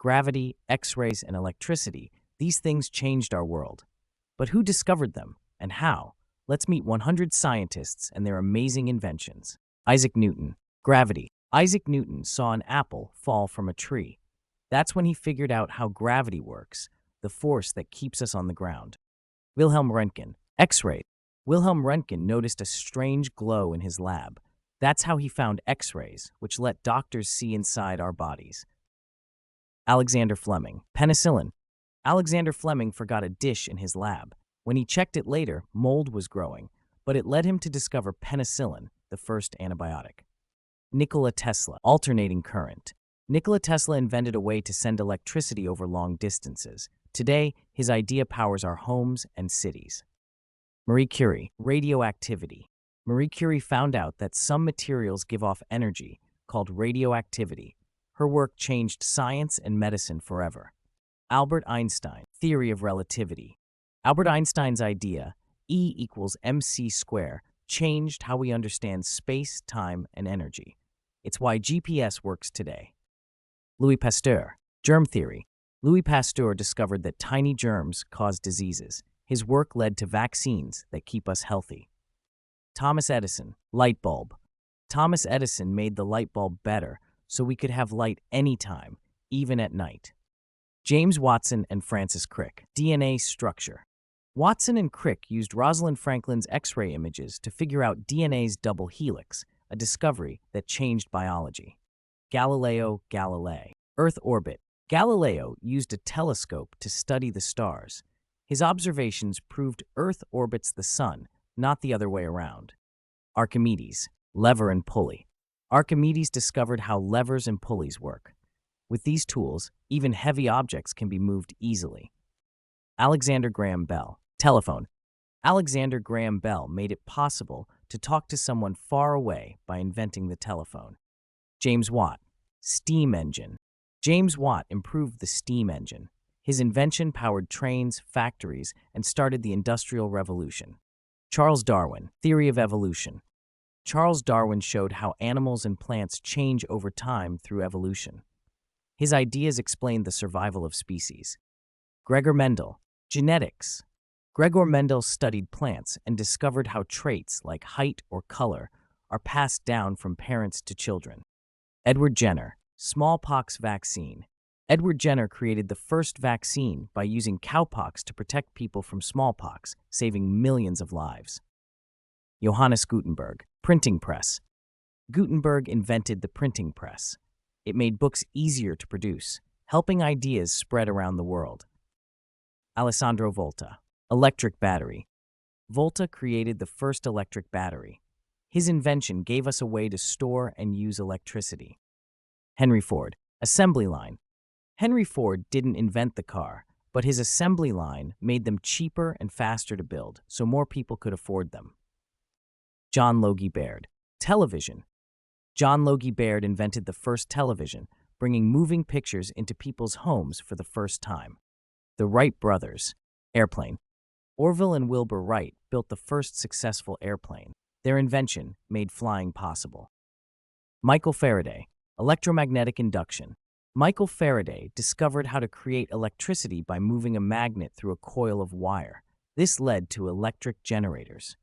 Gravity, X-rays, and electricity, these things changed our world. But who discovered them, and how? Let's meet 100 scientists and their amazing inventions. Isaac Newton. Gravity. Isaac Newton saw an apple fall from a tree. That's when he figured out how gravity works, the force that keeps us on the ground. Wilhelm Röntgen. X-ray. Wilhelm Röntgen noticed a strange glow in his lab. That's how he found X-rays, which let doctors see inside our bodies. Alexander Fleming. Penicillin. Alexander Fleming forgot a dish in his lab. When he checked it later, mold was growing, but it led him to discover penicillin, the first antibiotic. Nikola Tesla. Alternating current. Nikola Tesla invented a way to send electricity over long distances. Today, his idea powers our homes and cities. Marie Curie. Radioactivity. Marie Curie found out that some materials give off energy, called radioactivity. Her work changed science and medicine forever. Albert Einstein. Theory of relativity. Albert Einstein's idea, E equals mc squared, changed how we understand space, time, and energy. It's why GPS works today. Louis Pasteur. Germ theory. Louis Pasteur discovered that tiny germs cause diseases. His work led to vaccines that keep us healthy. Thomas Edison. Light bulb. Thomas Edison made the light bulb better so we could have light anytime, even at night. James Watson and Francis Crick. DNA structure. Watson and Crick used Rosalind Franklin's X-ray images to figure out DNA's double helix, a discovery that changed biology. Galileo Galilei. Earth orbit. Galileo used a telescope to study the stars. His observations proved Earth orbits the sun, not the other way around. Archimedes. Lever and pulley. Archimedes discovered how levers and pulleys work. With these tools, even heavy objects can be moved easily. Alexander Graham Bell. Telephone. Alexander Graham Bell made it possible to talk to someone far away by inventing the telephone. James Watt. Steam engine. James Watt improved the steam engine. His invention powered trains, factories, and started the Industrial Revolution. Charles Darwin. Theory of evolution. Charles Darwin showed how animals and plants change over time through evolution. His ideas explained the survival of species. Gregor Mendel. Genetics. Gregor Mendel studied plants and discovered how traits like height or color are passed down from parents to children. Edward Jenner. Smallpox vaccine. Edward Jenner created the first vaccine by using cowpox to protect people from smallpox, saving millions of lives. Johannes Gutenberg. Printing press. Gutenberg invented the printing press. It made books easier to produce, helping ideas spread around the world. Alessandro Volta. Electric battery. Volta created the first electric battery. His invention gave us a way to store and use electricity. Henry Ford. Assembly line. Henry Ford didn't invent the car, but his assembly line made them cheaper and faster to build, so more people could afford them. John Logie Baird. Television. John Logie Baird invented the first television, bringing moving pictures into people's homes for the first time. The Wright Brothers. Airplane. Orville and Wilbur Wright built the first successful airplane. Their invention made flying possible. Michael Faraday. Electromagnetic induction. Michael Faraday discovered how to create electricity by moving a magnet through a coil of wire. This led to electric generators.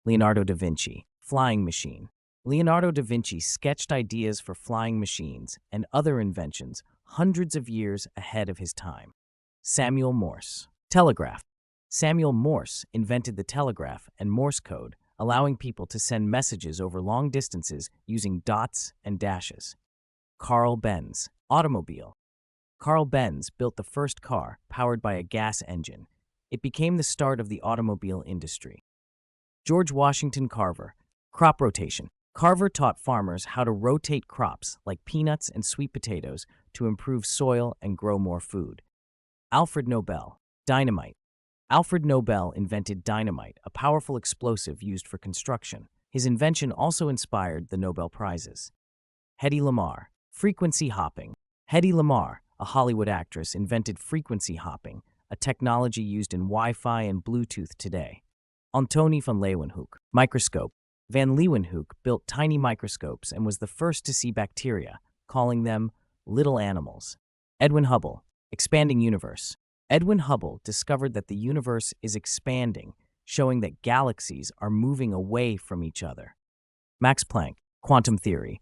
Leonardo da Vinci. Flying machine. Leonardo da Vinci sketched ideas for flying machines and other inventions hundreds of years ahead of his time. Samuel Morse. Telegraph. Samuel Morse invented the telegraph and Morse code, allowing people to send messages over long distances using dots and dashes. Carl Benz. Automobile. Carl Benz built the first car powered by a gas engine. It became the start of the automobile industry. George Washington Carver. Crop rotation. Carver taught farmers how to rotate crops like peanuts and sweet potatoes to improve soil and grow more food. Alfred Nobel. Dynamite. Alfred Nobel invented dynamite, a powerful explosive used for construction. His invention also inspired the Nobel Prizes. Hedy Lamarr. Frequency hopping. Hedy Lamarr, a Hollywood actress, invented frequency hopping, a technology used in Wi-Fi and Bluetooth today. Antony van Leeuwenhoek. Microscope. Van Leeuwenhoek built tiny microscopes and was the first to see bacteria, calling them little animals. Edwin Hubble, expanding universe. Edwin Hubble discovered that the universe is expanding, showing that galaxies are moving away from each other. Max Planck, quantum theory.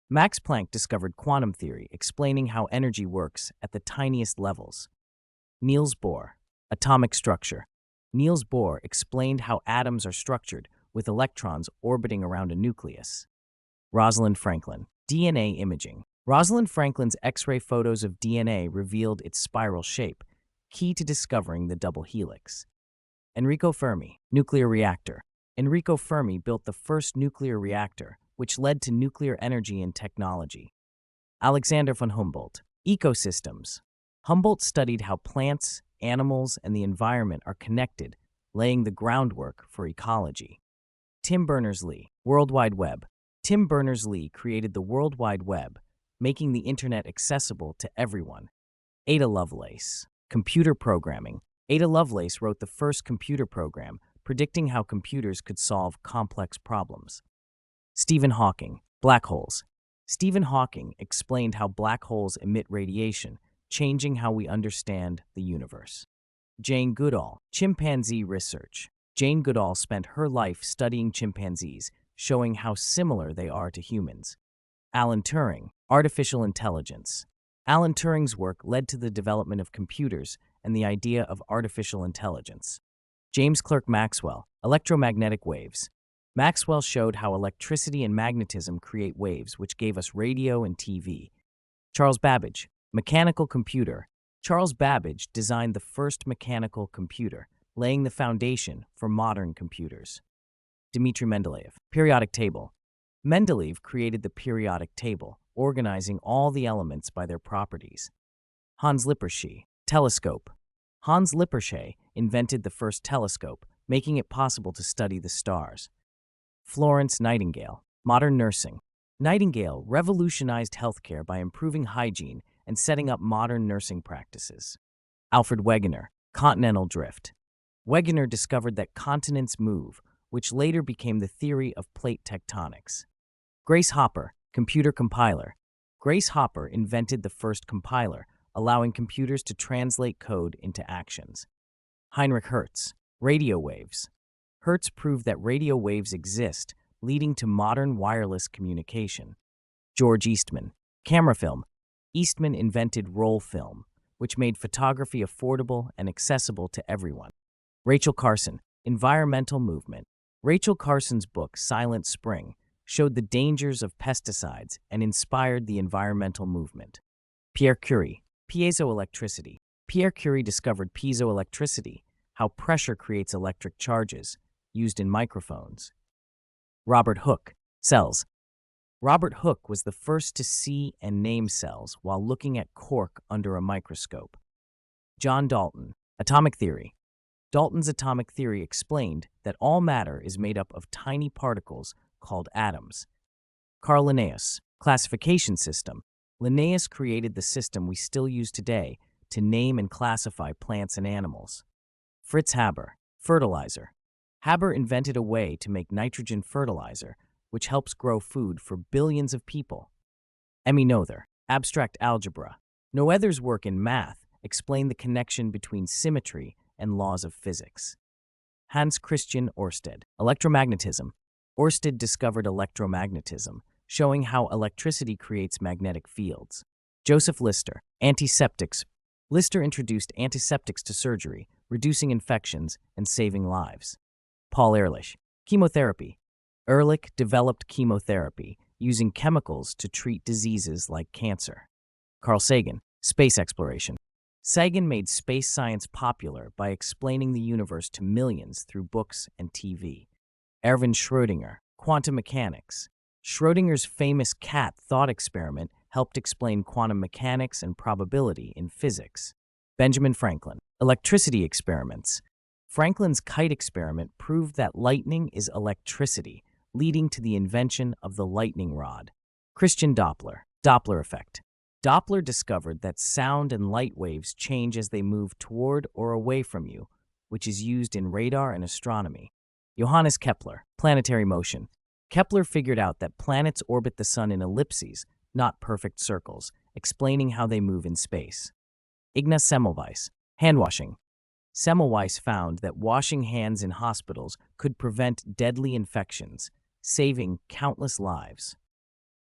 Max Planck discovered quantum theory, explaining how energy works at the tiniest levels. Niels Bohr, atomic structure. Niels Bohr explained how atoms are structured, with electrons orbiting around a nucleus. Rosalind Franklin, DNA imaging. Rosalind Franklin's X-ray photos of DNA revealed its spiral shape, key to discovering the double helix. Enrico Fermi, nuclear reactor. Enrico Fermi built the first nuclear reactor, which led to nuclear energy and technology. Alexander von Humboldt, ecosystems. Humboldt studied how plants, animals, and the environment are connected, laying the groundwork for ecology. Tim Berners-Lee, World Wide Web. Tim Berners-Lee created the World Wide Web, making the internet accessible to everyone. Ada Lovelace, computer programming. Ada Lovelace wrote the first computer program, predicting how computers could solve complex problems. Stephen Hawking, black holes. Stephen Hawking explained how black holes emit radiation, changing how we understand the universe. Jane Goodall, chimpanzee research. Jane Goodall spent her life studying chimpanzees, showing how similar they are to humans. Alan Turing, artificial intelligence. Alan Turing's work led to the development of computers and the idea of artificial intelligence. James Clerk Maxwell, electromagnetic waves. Maxwell showed how electricity and magnetism create waves, which gave us radio and TV. Charles Babbage, mechanical computer. Charles Babbage designed the first mechanical computer, laying the foundation for modern computers. Dmitri Mendeleev, periodic table. Mendeleev created the periodic table, organizing all the elements by their properties. Hans Lippershey, telescope. Hans Lippershey invented the first telescope, making it possible to study the stars. Florence Nightingale, modern nursing. Nightingale revolutionized healthcare by improving hygiene and setting up modern nursing practices. Alfred Wegener, continental drift. Wegener discovered that continents move, which later became the theory of plate tectonics. Grace Hopper, computer compiler. Grace Hopper invented the first compiler, allowing computers to translate code into actions. Heinrich Hertz, radio waves. Hertz proved that radio waves exist, leading to modern wireless communication. George Eastman, camera film. Eastman invented roll film, which made photography affordable and accessible to everyone. Rachel Carson, environmental movement. Rachel Carson's book, Silent Spring, showed the dangers of pesticides and inspired the environmental movement. Pierre Curie, piezoelectricity. Pierre Curie discovered piezoelectricity, how pressure creates electric charges, used in microphones. Robert Hooke, cells. Robert Hooke was the first to see and name cells while looking at cork under a microscope. John Dalton, atomic theory. Dalton's atomic theory explained that all matter is made up of tiny particles called atoms. Carl Linnaeus, classification system. Linnaeus created the system we still use today to name and classify plants and animals. Fritz Haber, fertilizer. Haber invented a way to make nitrogen fertilizer, which helps grow food for billions of people. Emmy Noether, abstract algebra. Noether's work in math explained the connection between symmetry and laws of physics. Hans Christian Ørsted, electromagnetism. Ørsted discovered electromagnetism, showing how electricity creates magnetic fields. Joseph Lister, antiseptics. Lister introduced antiseptics to surgery, reducing infections and saving lives. Paul Ehrlich, chemotherapy. Ehrlich developed chemotherapy, using chemicals to treat diseases like cancer. Carl Sagan, space exploration. Sagan made space science popular by explaining the universe to millions through books and TV. Erwin Schrödinger, quantum mechanics. Schrödinger's famous cat thought experiment helped explain quantum mechanics and probability in physics. Benjamin Franklin, electricity experiments. Franklin's kite experiment proved that lightning is electricity, leading to the invention of the lightning rod. Christian Doppler, Doppler effect. Doppler discovered that sound and light waves change as they move toward or away from you, which is used in radar and astronomy. Johannes Kepler, planetary motion. Kepler figured out that planets orbit the sun in ellipses, not perfect circles, explaining how they move in space. Ignaz Semmelweis, handwashing. Semmelweis found that washing hands in hospitals could prevent deadly infections, saving countless lives.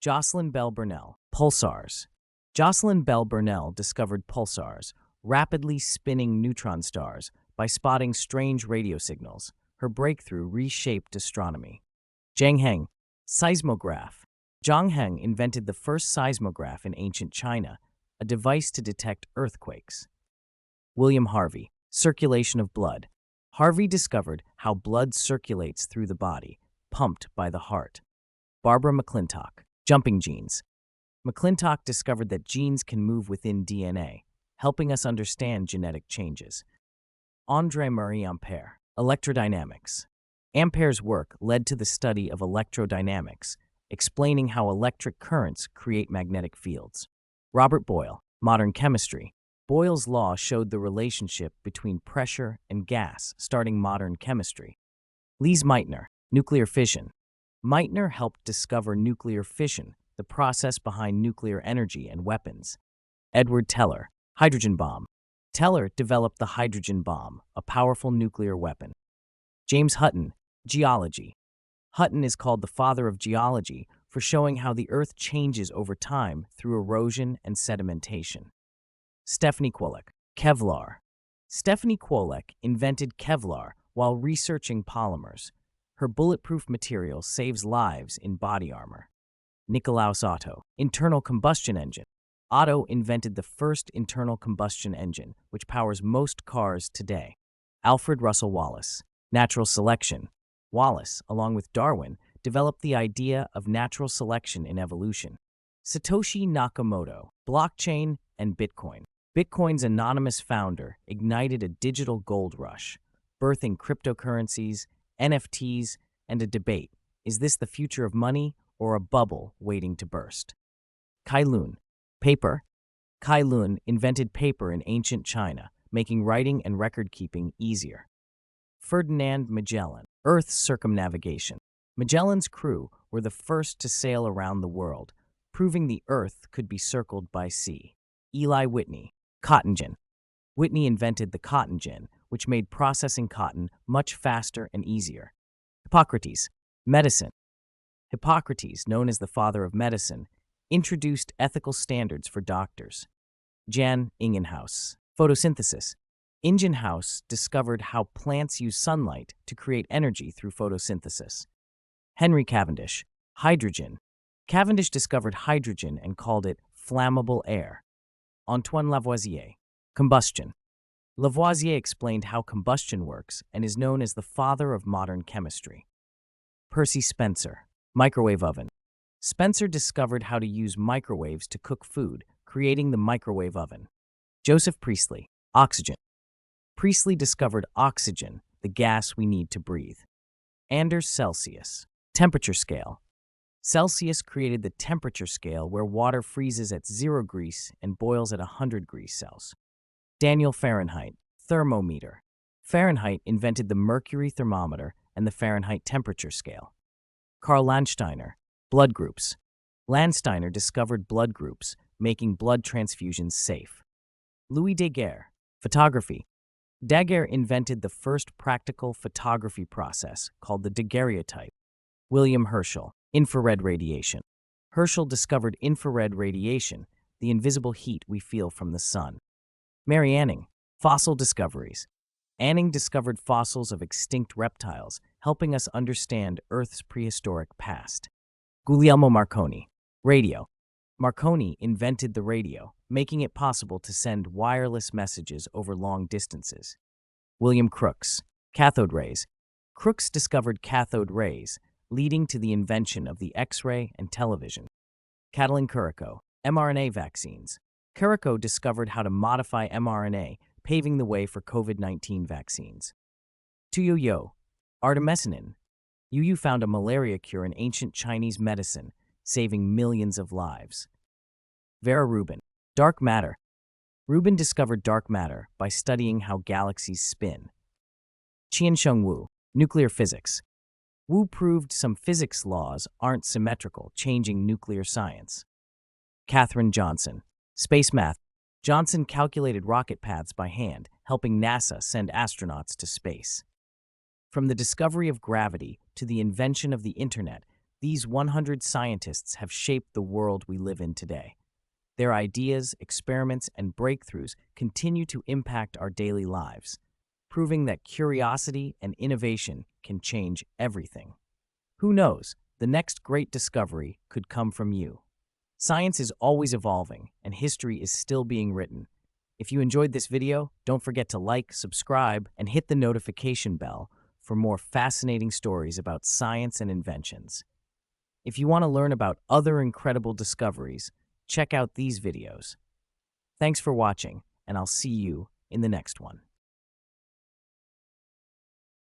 Jocelyn Bell Burnell, pulsars. Jocelyn Bell Burnell discovered pulsars, rapidly spinning neutron stars, by spotting strange radio signals. Her breakthrough reshaped astronomy. Zhang Heng, seismograph. Zhang Heng invented the first seismograph in ancient China, a device to detect earthquakes. William Harvey, circulation of blood. Harvey discovered how blood circulates through the body, pumped by the heart. Barbara McClintock, jumping genes. McClintock discovered that genes can move within DNA, helping us understand genetic changes. André-Marie Ampère, electrodynamics. Ampere's work led to the study of electrodynamics, explaining how electric currents create magnetic fields. Robert Boyle, modern chemistry. Boyle's law showed the relationship between pressure and gas, starting modern chemistry. Lise Meitner, nuclear fission. Meitner helped discover nuclear fission, the process behind nuclear energy and weapons. Edward Teller, hydrogen bomb. Teller developed the hydrogen bomb, a powerful nuclear weapon. James Hutton, geology. Hutton is called the father of geology for showing how the Earth changes over time through erosion and sedimentation. Stephanie Kwolek, Kevlar. Stephanie Kwolek invented Kevlar while researching polymers. Her bulletproof material saves lives in body armor. Nikolaus Otto, internal combustion engine. Otto invented the first internal combustion engine, which powers most cars today. Alfred Russel Wallace, natural selection. Wallace, along with Darwin, developed the idea of natural selection in evolution. Satoshi Nakamoto, blockchain and Bitcoin. Bitcoin's anonymous founder ignited a digital gold rush, birthing cryptocurrencies, NFTs, and a debate. Is this the future of money or a bubble waiting to burst? Kai Lun, paper. Kai Lun invented paper in ancient China, making writing and record-keeping easier. Ferdinand Magellan, Earth's circumnavigation. Magellan's crew were the first to sail around the world, proving the Earth could be circled by sea. Eli Whitney, cotton gin. Whitney invented the cotton gin, which made processing cotton much faster and easier. Hippocrates, medicine. Hippocrates, known as the father of medicine, introduced ethical standards for doctors. Jan Ingenhouse, photosynthesis. Ingenhouse discovered how plants use sunlight to create energy through photosynthesis. Henry Cavendish, hydrogen. Cavendish discovered hydrogen and called it flammable air. Antoine Lavoisier, combustion. Lavoisier explained how combustion works and is known as the father of modern chemistry. Percy Spencer, microwave oven. Spencer discovered how to use microwaves to cook food, creating the microwave oven. Joseph Priestley, oxygen. Priestley discovered oxygen, the gas we need to breathe. Anders Celsius, temperature scale. Celsius created the temperature scale where water freezes at 0 degrees and boils at 100 degrees Celsius. Daniel Fahrenheit, thermometer. Fahrenheit invented the mercury thermometer and the Fahrenheit temperature scale. Karl Landsteiner, blood groups. Landsteiner discovered blood groups, making blood transfusions safe. Louis Daguerre, photography. Daguerre invented the first practical photography process called the daguerreotype. William Herschel, infrared radiation. Herschel discovered infrared radiation, the invisible heat we feel from the sun. Mary Anning, fossil discoveries. Anning discovered fossils of extinct reptiles, helping us understand Earth's prehistoric past. Guglielmo Marconi, radio. Marconi invented the radio, making it possible to send wireless messages over long distances. William Crookes, cathode rays. Crookes discovered cathode rays, leading to the invention of the X-ray and television. Katalin Karikó, mRNA vaccines. Karikó discovered how to modify mRNA, paving the way for COVID-19 vaccines. Tu Youyou, artemisinin. Youyou found a malaria cure in ancient Chinese medicine, saving millions of lives. Vera Rubin, dark matter. Rubin discovered dark matter by studying how galaxies spin. Qiansheng Wu, nuclear physics. Wu proved some physics laws aren't symmetrical, changing nuclear science. Katherine Johnson. Space math. Johnson calculated rocket paths by hand, helping NASA send astronauts to space. From the discovery of gravity to the invention of the internet, these 100 scientists have shaped the world we live in today. Their ideas, experiments, and breakthroughs continue to impact our daily lives, proving that curiosity and innovation can change everything. Who knows, the next great discovery could come from you. Science is always evolving, and history is still being written. If you enjoyed this video, don't forget to like, subscribe, and hit the notification bell for more fascinating stories about science and inventions. If you want to learn about other incredible discoveries, check out these videos. Thanks for watching, and I'll see you in the next one.